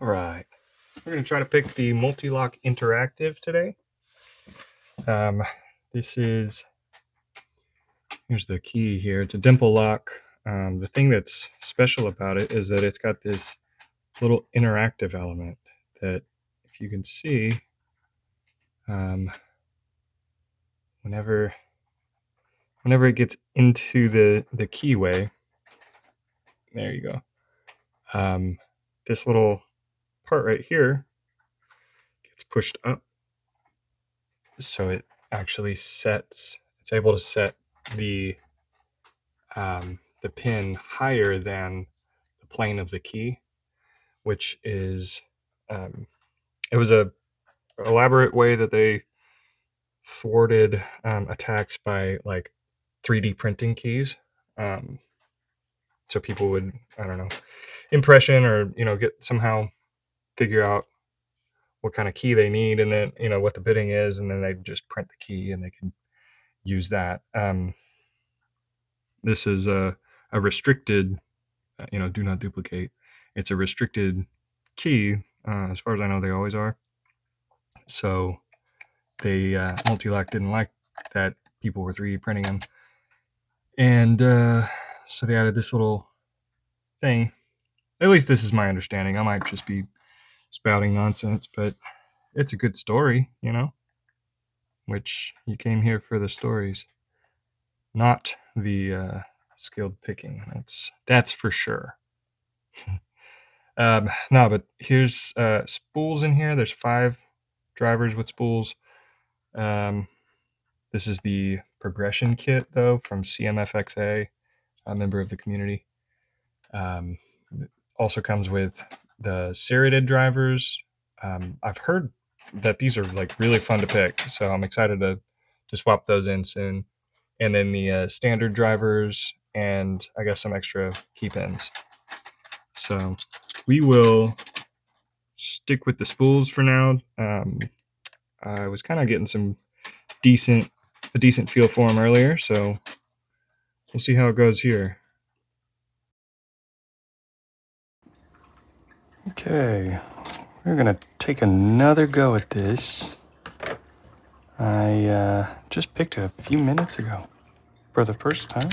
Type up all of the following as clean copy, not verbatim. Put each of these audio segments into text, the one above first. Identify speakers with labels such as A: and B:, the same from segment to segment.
A: All right, we're going to try to pick the Mul-T-Lock Interactive today. Here's the key here. It's a dimple lock. The thing that's special about it is that it's got this little interactive element that, if you can see, whenever it gets into the keyway, there you go. This little part right here gets pushed up, so it actually it's able to set the pin higher than the plane of the key, which is it was a elaborate way that they thwarted attacks by like 3D printing keys. So people would, I don't know, impression or get somehow figure out what kind of key they need, and then what the bidding is, and then they just print the key and they can use that. This is a restricted, do not duplicate. It's a restricted key, as far as I know. They always are. So they Mul-T-Lock didn't like that people were 3D printing them, and so they added this little thing. At least this is my understanding. I might just be spouting nonsense, but it's a good story, which you came here for the stories, not the skilled picking. That's for sure. No, but here's spools in here. There's 5 drivers with spools. This is the progression kit, though, from CMFXA, a member of the community. It also comes with the serrated drivers. I've heard that these are like really fun to pick, so I'm excited to swap those in soon. And then the standard drivers, and I guess some extra key pins. So we will stick with the spools for now. I was kind of getting a decent feel for them earlier, so we'll see how it goes here. Okay, we're gonna take another go at this. I just picked it a few minutes ago for the first time.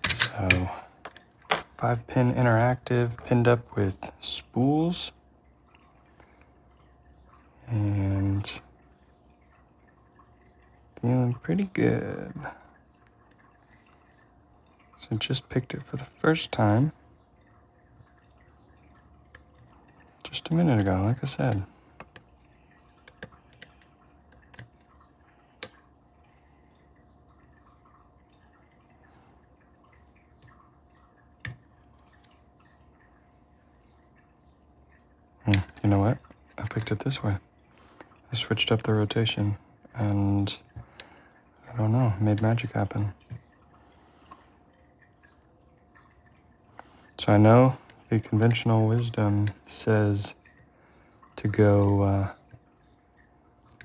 A: So 5-pin interactive, pinned up with spools, and feeling pretty good. So just picked it for the first time just a minute ago, like I said. You know what? I picked it this way. I switched up the rotation and, I don't know, made magic happen. So I know the conventional wisdom says to go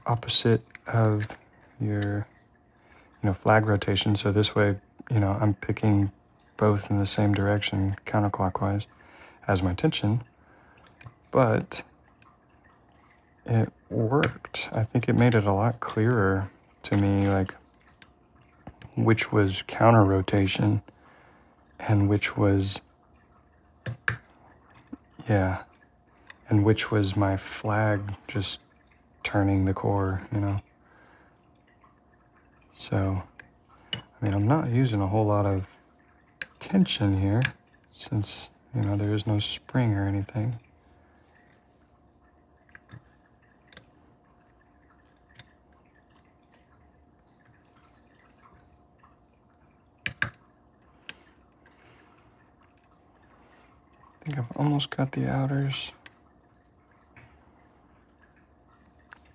A: opposite of your, flag rotation. So this way, I'm picking both in the same direction, counterclockwise, as my tension. But it worked. I think it made it a lot clearer to me, like which was counter rotation and which was, and which was my flag just turning the core, So, I'm not using a whole lot of tension here since, there is no spring or anything. I think I've almost got the outers.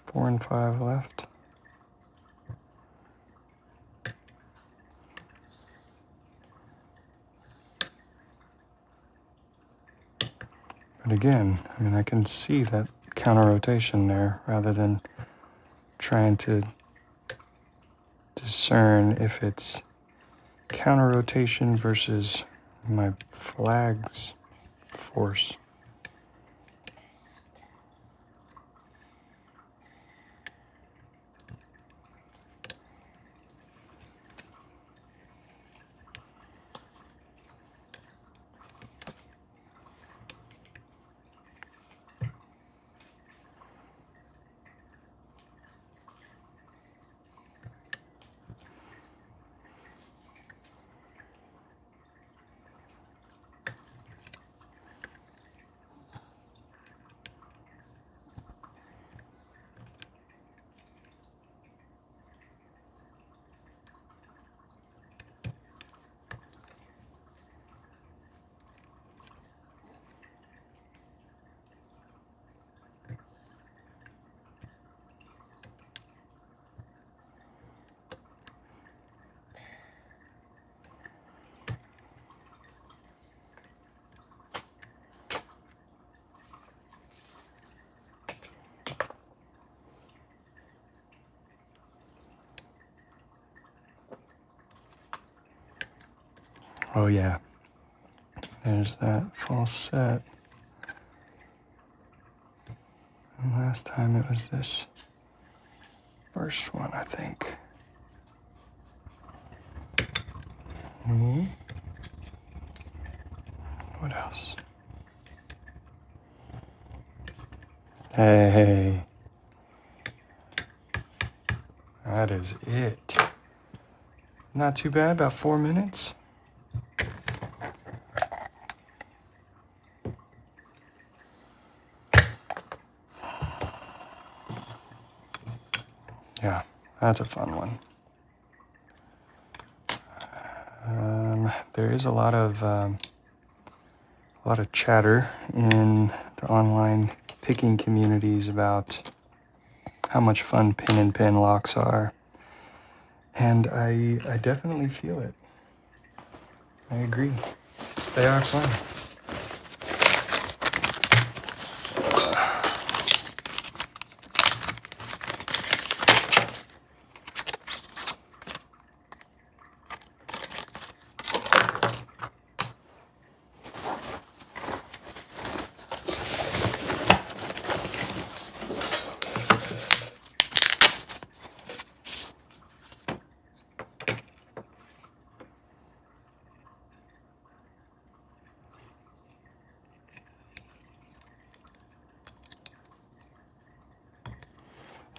A: 4 and 5 left. But again, I can see that counter rotation there rather than trying to discern if it's counter rotation versus my flag's force. Oh yeah, there's that false set. And last time it was this first one, I think. What else? Hey, that is it. Not too bad, about 4 minutes. Yeah, that's a fun one. There is a lot of chatter in the online picking communities about how much fun pin and pin locks are, and I definitely feel it. I agree. They are fun.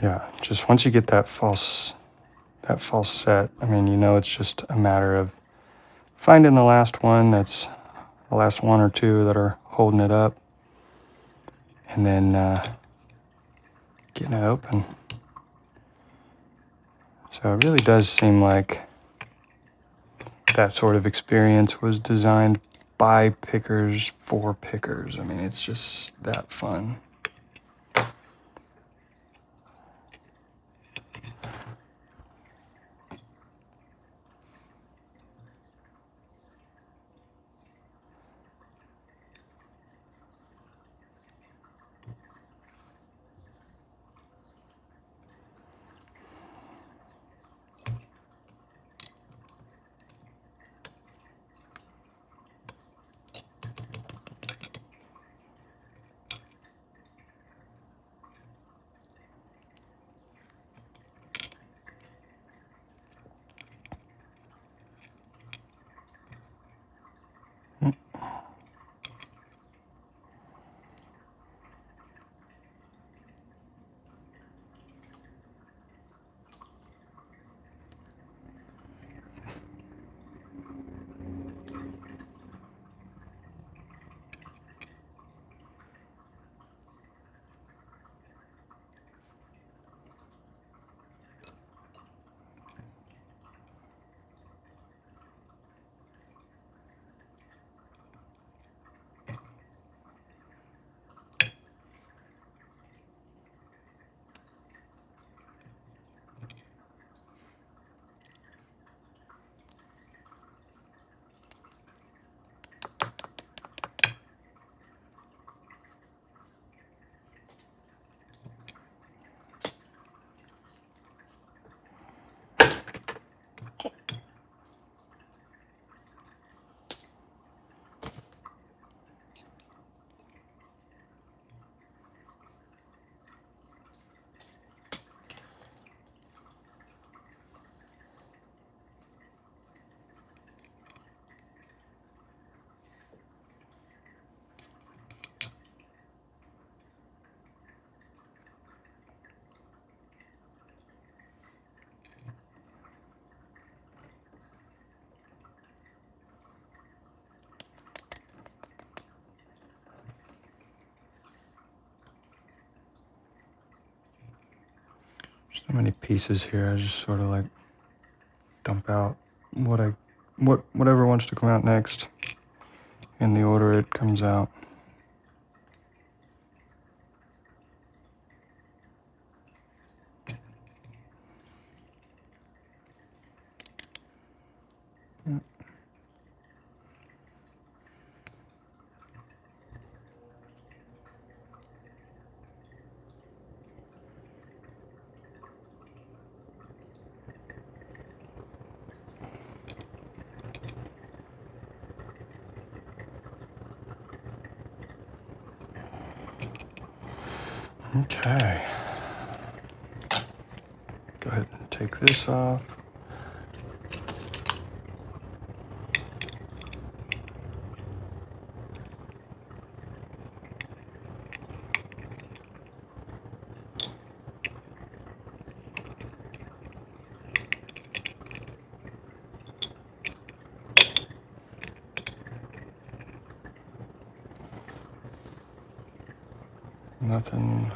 A: Yeah, just once you get that false set, I mean, you know, it's just a matter of finding the last one that's the last one or two that are holding it up, and then getting it open. So it really does seem like that sort of experience was designed by pickers for pickers. I mean, it's just that fun. So many pieces here. I just sort of like dump out whatever wants to come out next in the order it comes out. Okay. Go ahead and take this off. Nothing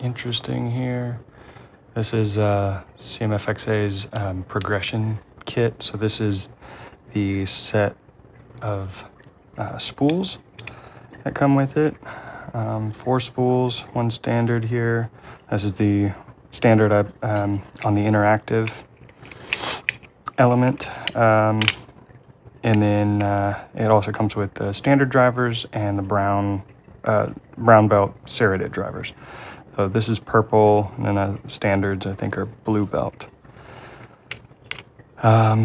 A: interesting here. This is CMFXA's progression kit. So this is the set of spools that come with it. 4 spools, 1 standard here. This is the standard on the interactive element. And then it also comes with the standard drivers and the brown belt serrated drivers. So this is purple, and then the standards I think are blue belt. Yeah,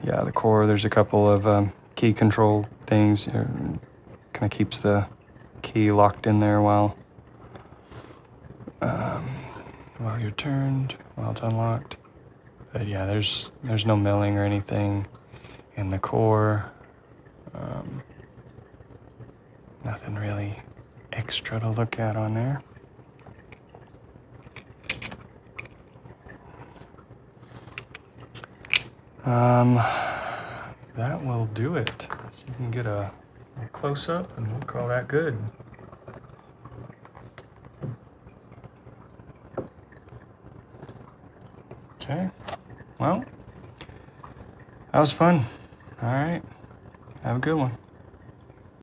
A: the core, there's a couple of key control things. Kind of keeps the key locked in there while you're turned, while it's unlocked. But yeah, there's no milling or anything in the core. Nothing really extra to look at on there. That will do it. So you can get a close-up and we'll call that good. Okay, well, that was fun. All right, have a good one.